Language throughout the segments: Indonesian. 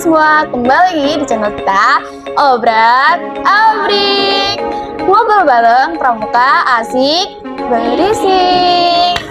semua, kembali lagi di channel kita Obrak Abrik. Ngobrol bareng pramuka asik berisik.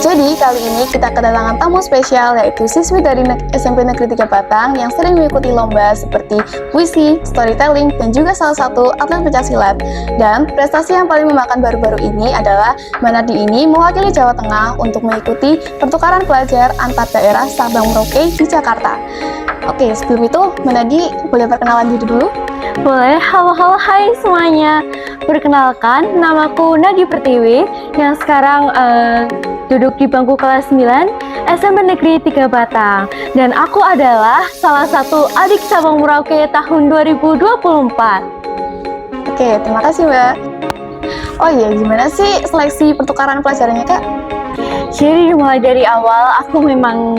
Jadi kali ini kita kedatangan tamu spesial, yaitu siswi dari SMP Negeri 3 Batang yang sering mengikuti lomba seperti puisi, storytelling, dan juga salah satu atlet pencaksilat. Dan prestasi yang paling memakan baru-baru ini adalah Manadi ini mewakili Jawa Tengah untuk mengikuti pertukaran pelajar antar daerah Sabang Merauke di Jakarta. Oke, sebelum itu Manadi boleh perkenalan diri dulu? Boleh, halo hai semuanya. Perkenalkan, namaku Nadi Pertiwi yang sekarang duduk di bangku kelas 9 SMP Negeri 3 Batang. Dan aku adalah salah satu adik Sabang Merauke tahun 2024. Oke, terima kasih Mbak. Oh iya, gimana sih seleksi pertukaran pelajarannya Kak? Jadi mulai dari awal aku memang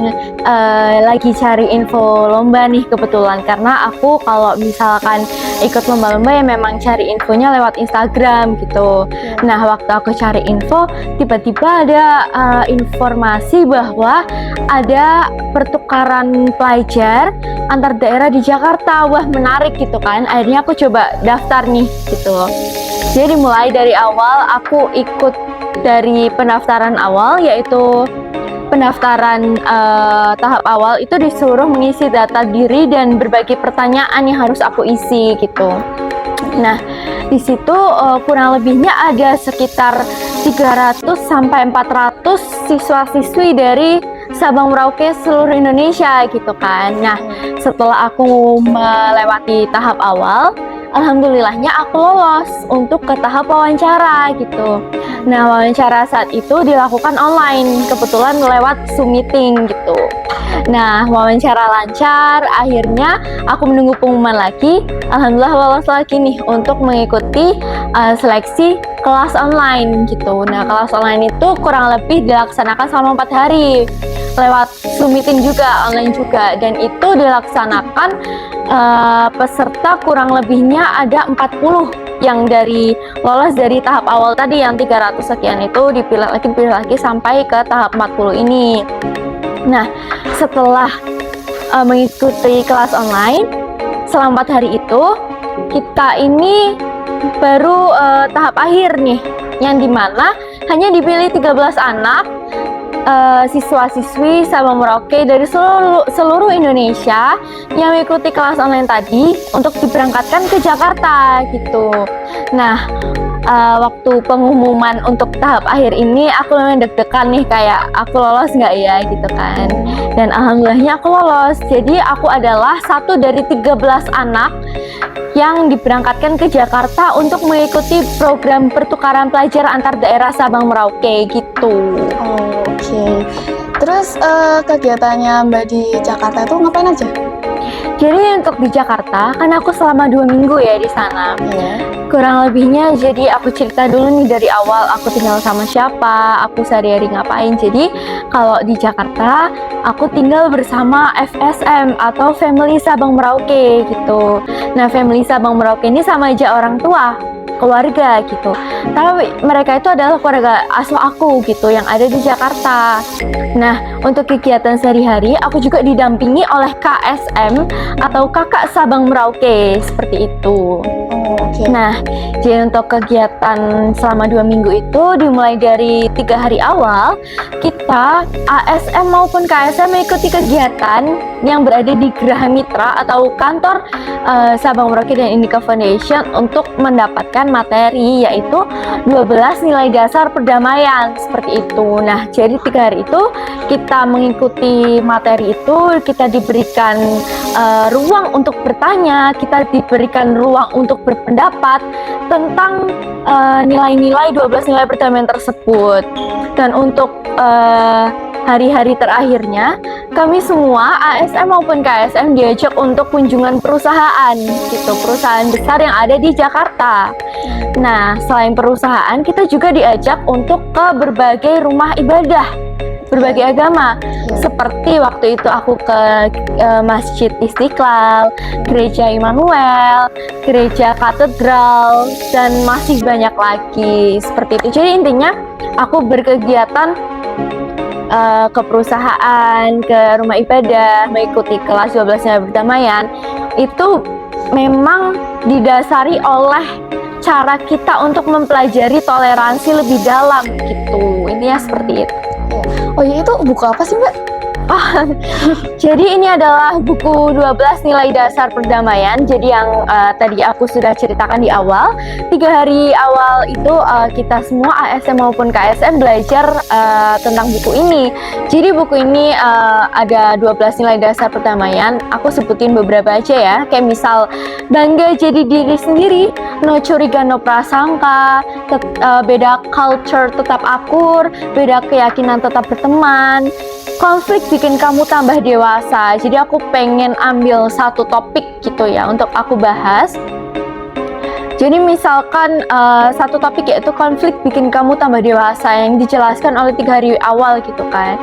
lagi cari info lomba nih kebetulan, karena aku kalau misalkan ikut lomba-lomba ya memang cari infonya lewat Instagram gitu. Nah, waktu aku cari info tiba-tiba ada informasi bahwa ada pertukaran pelajar antar daerah di Jakarta. Wah, menarik gitu kan. Akhirnya aku coba daftar nih gitu. Jadi mulai dari awal aku ikut dari pendaftaran awal, yaitu pendaftaran tahap awal itu disuruh mengisi data diri dan berbagai pertanyaan yang harus aku isi gitu. Nah, di situ kurang lebihnya ada sekitar 300 sampai 400 siswa-siswi dari Sabang Merauke seluruh Indonesia gitu kan. Nah, setelah aku melewati tahap awal, alhamdulillahnya aku lolos untuk ke tahap wawancara gitu. Nah, wawancara saat itu dilakukan online, kebetulan lewat Zoom meeting gitu. Nah, wawancara lancar, akhirnya aku menunggu pengumuman lagi. Alhamdulillah lolos lagi nih untuk mengikuti seleksi kelas online gitu. Nah, kelas online itu kurang lebih dilaksanakan selama 4 hari. Lewat Zoom meeting juga, online juga. Dan itu dilaksanakan peserta kurang lebihnya ada 40 yang dari lolos dari tahap awal tadi yang 300 sekian itu dipilih lagi sampai ke tahap 40 ini. Nah, setelah mengikuti kelas online selama 4 hari itu, kita ini baru tahap akhir nih, yang dimana hanya dipilih 13 anak siswa-siswi Sabang Merauke dari seluruh Indonesia yang mengikuti kelas online tadi untuk diberangkatkan ke Jakarta gitu. Nah, waktu pengumuman untuk tahap akhir ini aku lumayan deg-degan nih, kayak aku lolos nggak ya gitu kan. Dan alhamdulillahnya aku lolos. Jadi aku adalah satu dari 13 anak yang diberangkatkan ke Jakarta untuk mengikuti program pertukaran pelajar antar daerah Sabang Merauke gitu. Oke. Terus kegiatannya Mbak di Jakarta itu ngapain aja? Jadi untuk di Jakarta, kan aku selama 2 minggu ya di sana. Kurang lebihnya, jadi aku cerita dulu nih dari awal aku tinggal sama siapa, aku sehari-hari ngapain. Jadi kalau di Jakarta, aku tinggal bersama FSM atau Family Sabang Merauke gitu. Nah, Family Sabang Merauke ini sama aja orang tua, keluarga gitu. Tapi mereka itu adalah keluarga asuh aku gitu yang ada di Jakarta. Nah, untuk kegiatan sehari-hari aku juga didampingi oleh KSM atau Kakak Sabang Merauke seperti itu. Nah, jadi untuk kegiatan selama 2 minggu itu dimulai dari 3 hari awal, kita ASM maupun KSM mengikuti kegiatan yang berada di Geraha Mitra atau kantor Sabang Merauke dan Indica Foundation untuk mendapatkan materi, yaitu 12 nilai dasar perdamaian seperti itu. Nah, jadi 3 hari itu kita mengikuti materi itu, kita diberikan ruang untuk bertanya, kita diberikan ruang untuk berpendapat tentang nilai-nilai 12 nilai perdamaian tersebut. Dan untuk hari-hari terakhirnya, kami semua ASM maupun KSM diajak untuk kunjungan perusahaan gitu, perusahaan besar yang ada di Jakarta. Nah, selain perusahaan, kita juga diajak untuk ke berbagai rumah ibadah berbagai agama. Seperti waktu itu aku ke Masjid Istiqlal, Gereja Immanuel, Gereja Katedral, dan masih banyak lagi seperti itu. Jadi intinya aku berkegiatan ke perusahaan, ke rumah ibadah, mengikuti kelas 12 nilai perdamaian, itu memang didasari oleh cara kita untuk mempelajari toleransi lebih dalam gitu. Intinya seperti itu. Oh iya, itu buku apa sih Mbak? Jadi ini adalah buku 12 nilai dasar perdamaian. Jadi yang tadi aku sudah ceritakan di awal, 3 hari awal itu kita semua ASM maupun KSM belajar tentang buku ini. Jadi buku ini ada 12 nilai dasar perdamaian. Aku sebutin beberapa aja ya. Kayak misal bangga jadi diri sendiri, no curiga no prasangka, beda culture tetap akur, beda keyakinan tetap berteman. Konflik bikin kamu tambah dewasa. Jadi aku pengen ambil satu topik gitu ya untuk aku bahas. Jadi misalkan satu topik yaitu konflik bikin kamu tambah dewasa, yang dijelaskan oleh 3 hari awal gitu kan.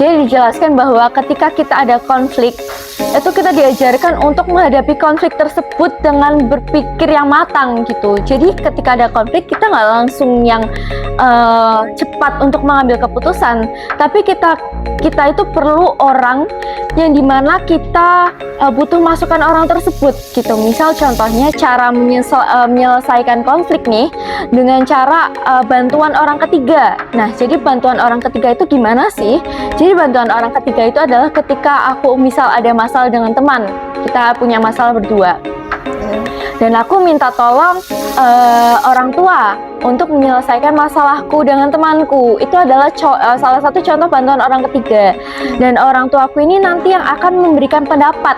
Jadi dijelaskan bahwa ketika kita ada konflik, itu kita diajarkan untuk menghadapi konflik tersebut dengan berpikir yang matang gitu. Jadi ketika ada konflik, kita nggak langsung yang cepat untuk mengambil keputusan, tapi kita itu perlu orang yang dimana kita butuh masukan orang tersebut gitu. Misal contohnya cara menyelesaikan konflik nih dengan cara bantuan orang ketiga. Nah, jadi bantuan orang ketiga itu gimana sih? Jadi bantuan orang ketiga itu adalah ketika aku misal ada masalah dengan teman, kita punya masalah berdua, dan aku minta tolong orang tua untuk menyelesaikan masalahku dengan temanku. Itu adalah salah satu contoh bantuan orang ketiga. Dan orang tuaku ini nanti yang akan memberikan pendapat,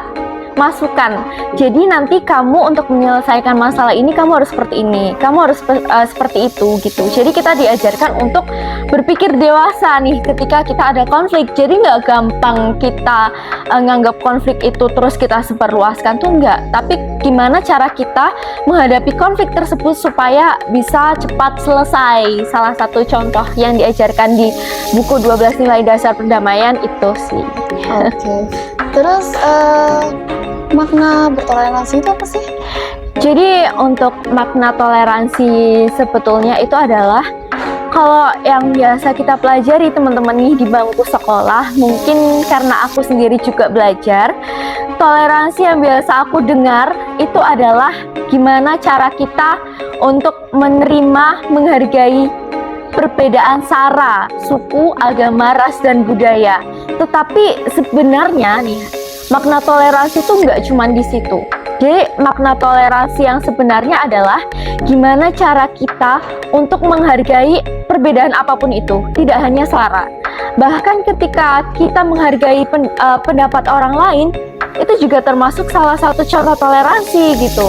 masukan. Jadi nanti kamu untuk menyelesaikan masalah ini, kamu harus seperti ini, kamu harus seperti itu gitu. Jadi kita diajarkan untuk berpikir dewasa nih ketika kita ada konflik. Jadi nggak gampang kita nganggap konflik itu terus kita sebarluaskan tuh enggak. Tapi gimana cara kita menghadapi konflik tersebut supaya bisa cepat selesai. Salah satu contoh yang diajarkan di buku 12 nilai dasar perdamaian itu sih. Oke. Terus makna bertoleransi itu apa sih? Jadi untuk makna toleransi sebetulnya itu adalah, kalau yang biasa kita pelajari teman-teman nih di bangku sekolah, mungkin karena aku sendiri juga belajar, toleransi yang biasa aku dengar itu adalah gimana cara kita untuk menerima, menghargai perbedaan sara, suku, agama, ras, dan budaya. Tetapi sebenarnya nih, makna toleransi itu nggak cuma di situ. Jadi makna toleransi yang sebenarnya adalah gimana cara kita untuk menghargai perbedaan apapun itu, tidak hanya sara. Bahkan ketika kita menghargai pendapat orang lain, itu juga termasuk salah satu contoh toleransi gitu.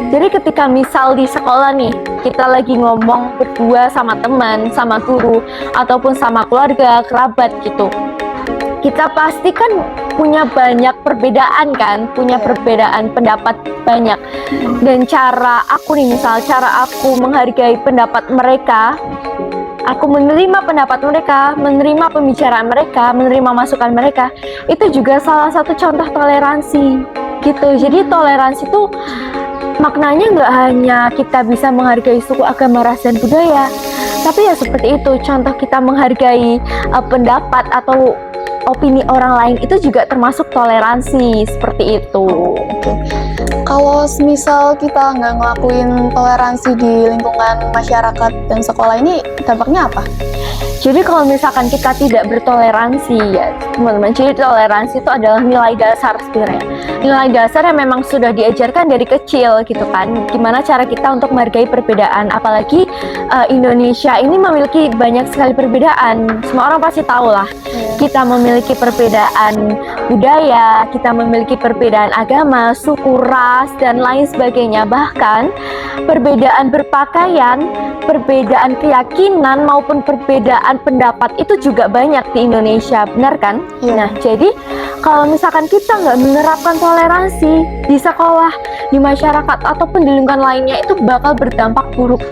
Jadi ketika misal di sekolah nih, kita lagi ngomong berdua sama teman, sama guru, ataupun sama keluarga, kerabat gitu, kita pasti kan punya banyak perbedaan kan, punya perbedaan pendapat banyak. Dan cara aku nih, misal cara aku menghargai pendapat mereka, aku menerima pendapat mereka, menerima pembicaraan mereka, menerima masukan mereka, itu juga salah satu contoh toleransi gitu. Jadi toleransi itu maknanya nggak hanya kita bisa menghargai suku, agama, ras, dan budaya, tapi ya seperti itu, contoh kita menghargai pendapat atau opini orang lain itu juga termasuk toleransi, seperti itu. Oke. Kalau misal kita nggak ngelakuin toleransi di lingkungan masyarakat dan sekolah ini, dampaknya apa? Jadi kalau misalkan kita tidak bertoleransi ya teman-teman, jadi toleransi itu adalah nilai dasar sebenarnya. Nilai dasar yang memang sudah diajarkan dari kecil gitu kan. Gimana cara kita untuk menghargai perbedaan, apalagi Indonesia ini memiliki banyak sekali perbedaan. Semua orang pasti tahu lah. Kita memiliki perbedaan budaya, kita memiliki perbedaan agama, suku, ras, dan lain sebagainya. Bahkan perbedaan berpakaian, perbedaan keyakinan maupun perbedaan pendapat itu juga banyak di Indonesia, benar kan? Nah, jadi kalau misalkan kita nggak menerapkan toleransi di sekolah, di masyarakat, ataupun di lingkungan lainnya, itu bakal berdampak buruk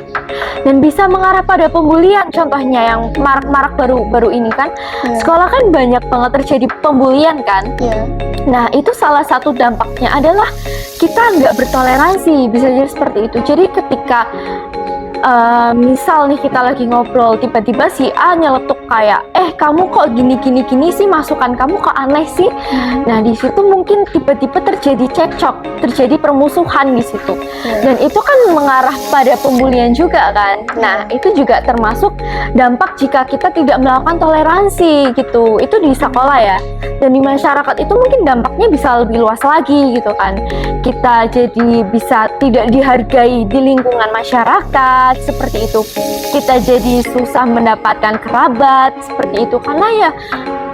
dan bisa mengarah pada pembulian. Contohnya yang marak-marak baru-baru ini kan, sekolah kan banyak banget terjadi pembulian kan. Nah, itu salah satu dampaknya adalah kita nggak bertoleransi, bisa jadi seperti itu. Jadi ketika misal nih kita lagi ngobrol, tiba-tiba si A nyeletuk kayak, kamu kok gini sih, masukan kamu kok aneh sih. Nah di situ mungkin tiba-tiba terjadi cekcok, terjadi permusuhan di situ. Dan itu kan mengarah pada pembulian juga kan. Nah itu juga termasuk dampak jika kita tidak melakukan toleransi gitu. Itu di sekolah ya. Dan di masyarakat itu mungkin dampaknya bisa lebih luas lagi gitu kan. Kita jadi bisa tidak dihargai di lingkungan masyarakat seperti itu. Kita jadi susah mendapatkan kerabat seperti itu, karena ya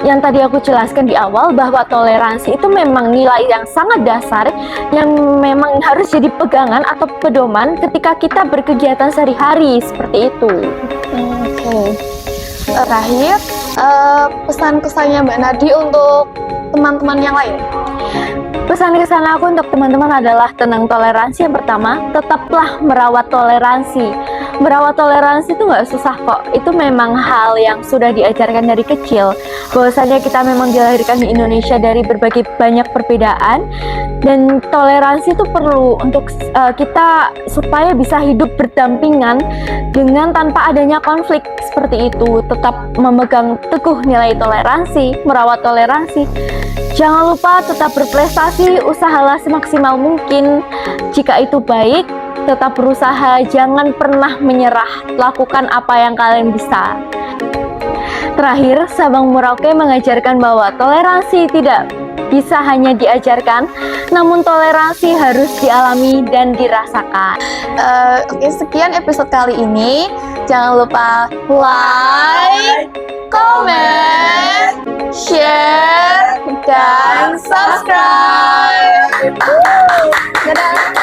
yang tadi aku jelaskan di awal bahwa toleransi itu memang nilai yang sangat dasar yang memang harus jadi pegangan atau pedoman ketika kita berkegiatan sehari-hari seperti itu. Oke. Terakhir, pesan-kesannya Mbak Nadi untuk teman-teman yang lain. Pesan-kesan aku untuk teman-teman adalah tentang toleransi. Yang pertama, tetaplah merawat toleransi. Merawat toleransi itu nggak susah kok. Itu memang hal yang sudah diajarkan dari kecil. Bahwasanya kita memang dilahirkan di Indonesia dari berbagai banyak perbedaan. Dan toleransi itu perlu untuk kita supaya bisa hidup berdampingan dengan tanpa adanya konflik seperti itu. Tetap memegang teguh nilai toleransi, merawat toleransi. Jangan lupa tetap berprestasi, usahalah semaksimal mungkin. Jika itu baik, tetap berusaha, jangan pernah menyerah, lakukan apa yang kalian bisa. Terakhir, Sabang Merauke mengajarkan bahwa toleransi tidak bisa hanya diajarkan, namun toleransi harus dialami dan dirasakan. Oke, sekian episode kali ini. Jangan lupa like, comment, share, dan subscribe. Dadah.